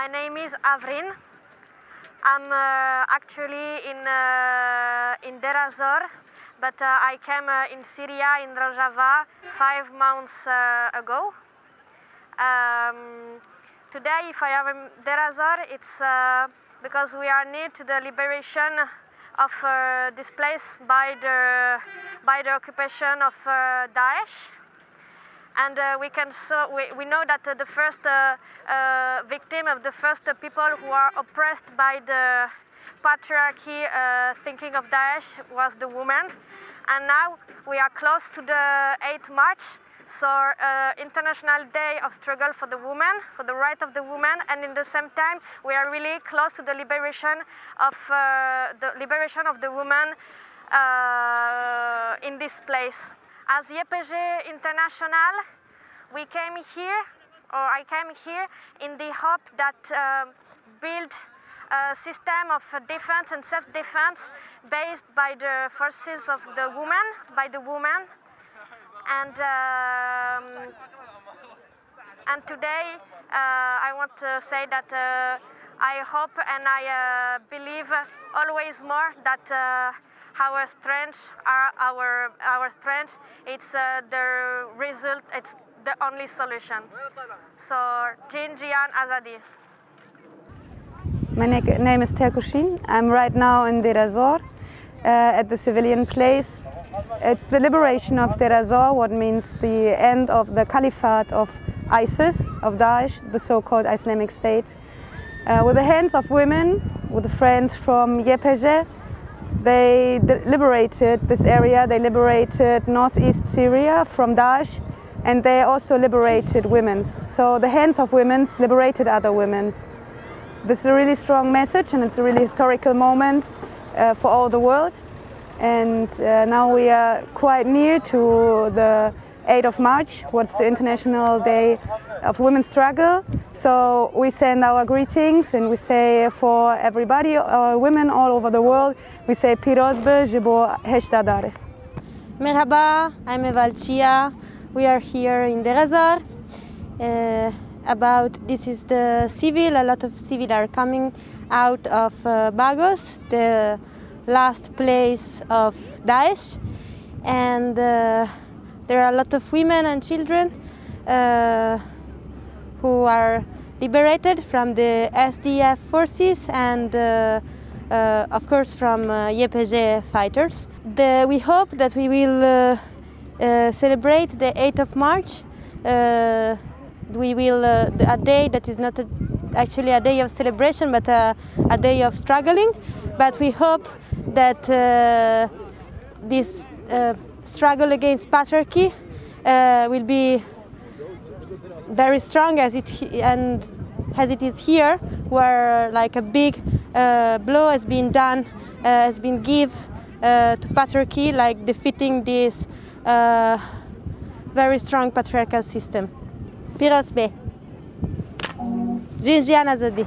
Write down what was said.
My name is Avrin. I'm actually in Deir ez-Zor, but I came in Syria, in Rojava, 5 months ago. Today, if I am in Deir ez-Zor, it's because we are near to the liberation of this place by the occupation of Daesh. And we know that the first victim of the first people who are oppressed by the patriarchy thinking of Daesh was the woman. And now we are close to the 8th March, so International Day of Struggle for the Woman, for the right of the woman, and in the same time we are really close to the liberation of the woman in this place. As YPG International, we came here, or I came here in the hope that build a system of defense and self-defense based by the forces of the woman, by the woman. And today I want to say that I hope and I believe always more that our strength, our strength, it's the result, it's the only solution. So, Jin, Jian, Azadi. My name is Terkushin. I'm right now in Deir ez-Zor, at the civilian place. It's the liberation of Deir ez-Zor, what means the end of the caliphate of ISIS, of Daesh, the so-called Islamic State. With the hands of women, with the friends from YPG, they liberated this area, they liberated northeast Syria from Daesh, and they also liberated women. So the hands of women liberated other women. This is a really strong message, and it's a really historical moment for all the world. And now we are quite near to the 8th of March, what's the International Day of Women's Struggle. So we send our greetings and we say for everybody, women all over the world, we say Pirozbe Jibo Heshtadare. Merhaba, I'm Evalcia. We are here in Deir ez-Zor. This is the civil, a lot of civil are coming out of Bagos, the last place of Daesh. And there are a lot of women and children who are liberated from the SDF forces and of course from YPG fighters. We hope that we will celebrate the 8th of March. We will a day that is not actually a day of celebration but a day of struggling. But we hope that this struggle against patriarchy will be very strong as it is here, where like a big blow has been done, has been given to patriarchy, like defeating this very strong patriarchal system. Pirosbe. Jinjian Azadi.